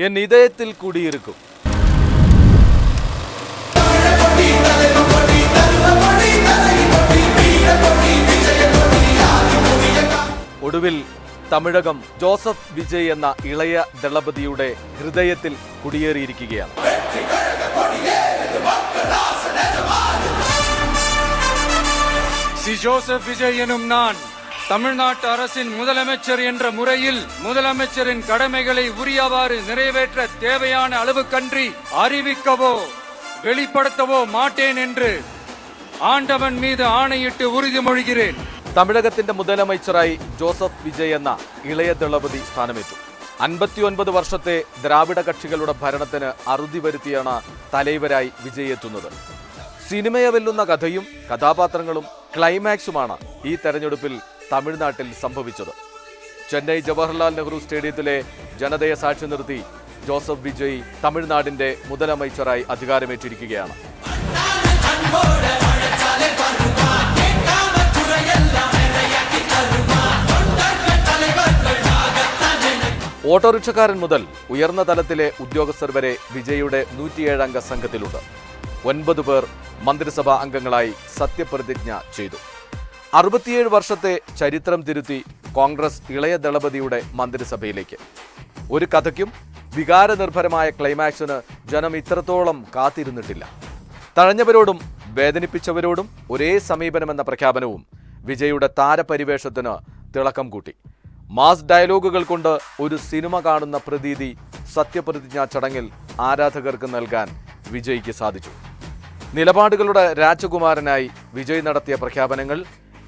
என் இதயத்தில் குடியிருக்கும். ഒടുവിൽ തമിഴകം ജോസഫ് വിജയ് എന്ന ഇളയ ദളപതിയുടെ ഹൃദയത്തിൽ കുടിയേറിയിരിക്കുകയാണ്. ஜோசப் விஜய் எனும் நான் தமிழ்நாட்டு அரசின் முதலமைச்சர் என்ற முறையில் முதலமைச்சரின் கடமைகளை உரியவாறு நிறைவேற்ற தேவையான அளவுக்கன்றி அறிவிக்கவோ வெளிப்படுத்தவோ மாட்டேன் என்று ஆண்டவன் மீது ஆணையிட்டு உறுதிமொழிகிறேன். തമിഴകത്തിന്റെ മുതലമൈച്ചറായി ജോസഫ് വിജയ് എന്ന ഇളയ ദളപതി സ്ഥാനമേറ്റു. 59 വർഷത്തെ ദ്രാവിഡ കക്ഷികളുടെ ഭരണത്തിന് അറുതി വരുത്തിയാണ് തലൈവരായി വിജയ് എത്തുന്നത്. സിനിമയെ വെല്ലുന്ന കഥയും കഥാപാത്രങ്ങളും ക്ലൈമാക്സുമാണ് ഈ തെരഞ്ഞെടുപ്പിൽ തമിഴ്നാട്ടിൽ സംഭവിച്ചത്. ചെന്നൈ ജവഹർലാൽ നെഹ്റു സ്റ്റേഡിയത്തിലെ ജനതയെ സാക്ഷി നിർത്തി ജോസഫ് വിജയ് തമിഴ്നാടിന്റെ മുതലമൈച്ചറായി അധികാരമേറ്റിരിക്കുകയാണ്. ഓട്ടോറിക്ഷക്കാരൻ മുതൽ ഉയർന്ന തലത്തിലെ ഉദ്യോഗസ്ഥർ വരെ വിജയുടെ 107 അംഗ സംഘത്തിലുണ്ട്. 9 പേർ മന്ത്രിസഭാ അംഗങ്ങളായി സത്യപ്രതിജ്ഞ ചെയ്തു. 67 വർഷത്തെ ചരിത്രം തിരുത്തി കോൺഗ്രസ് ഇളയ ദളപതിയുടെ മന്ത്രിസഭയിലേക്ക്. ഒരു കഥയ്ക്കും വികാരനിർഭരമായ ക്ലൈമാക്സിന് ജനം ഇത്രത്തോളം കാത്തിരുന്നിട്ടില്ല. തഴഞ്ഞവരോടും വേദനിപ്പിച്ചവരോടും ഒരേ സമീപനമെന്ന പ്രഖ്യാപനവും വിജയുടെ താരപരിവേഷത്തിന് തിളക്കം കൂട്ടി. മാസ് ഡയലോഗുകൾ കൊണ്ട് ഒരു സിനിമ കാണുന്ന പ്രതീതി സത്യപ്രതിജ്ഞാ ചടങ്ങിൽ ആരാധകർക്ക് നൽകാൻ വിജയ്ക്ക് സാധിച്ചു. നിലപാടുകളുടെ രാജകുമാരനായി വിജയ് നടത്തിയ പ്രഖ്യാപനങ്ങൾ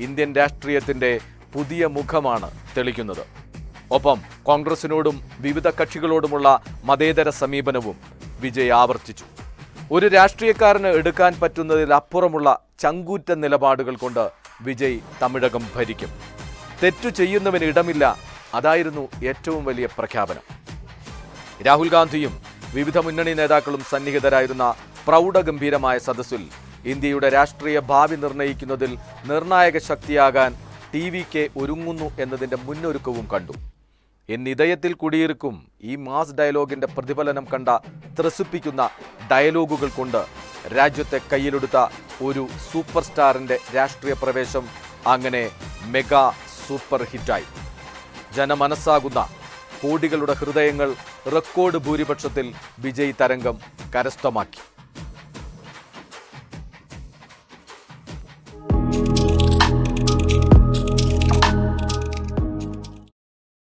ഇന്ത്യൻ രാഷ്ട്രീയത്തിന്റെ പുതിയ മുഖമാണ് തെളിക്കുന്നത്. ഒപ്പം കോൺഗ്രസിനോടും വിവിധ കക്ഷികളോടുമുള്ള മതേതര സമീപനവും വിജയ് ആവർത്തിച്ചു. ഒരു രാഷ്ട്രീയക്കാരന് എടുക്കാൻ പറ്റുന്നതിലപ്പുറമുള്ള ചങ്കൂറ്റ നിലപാടുകൾ കൊണ്ട് വിജയ് തമിഴകം ഭരിക്കും. തെറ്റു ചെയ്യുന്നവന് ഇടമില്ല, അതായിരുന്നു ഏറ്റവും വലിയ പ്രഖ്യാപനം. രാഹുൽ ഗാന്ധിയും വിവിധ മുന്നണി നേതാക്കളും സന്നിഹിതരായിരുന്ന പ്രൗഢഗംഭീരമായ സദസ്സിൽ ഇന്ത്യയുടെ രാഷ്ട്രീയ ഭാവി നിർണയിക്കുന്നതിൽ നിർണായക ശക്തിയാകാൻ TVK ഒരുങ്ങുന്നു എന്നതിൻ്റെ മുന്നൊരുക്കവും കണ്ടു. എന്നിതയത്തിൽ കുടിയിരിക്കും ഈ മാസ് ഡയലോഗിന്റെ പ്രതിഫലനം കണ്ട ത്രസിപ്പിക്കുന്ന ഡയലോഗുകൾ കൊണ്ട് രാജ്യത്തെ കയ്യിലെടുത്ത ഒരു സൂപ്പർ സ്റ്റാറിന്റെ രാഷ്ട്രീയ പ്രവേശം അങ്ങനെ മെഗാ സൂപ്പർ ഹിറ്റായി. ജനമനസ്സാകുന്ന കോടികളുടെ ഹൃദയങ്ങൾ റെക്കോർഡ് ഭൂരിപക്ഷത്തിൽ വിജയ് തരംഗം കരസ്ഥമാക്കി.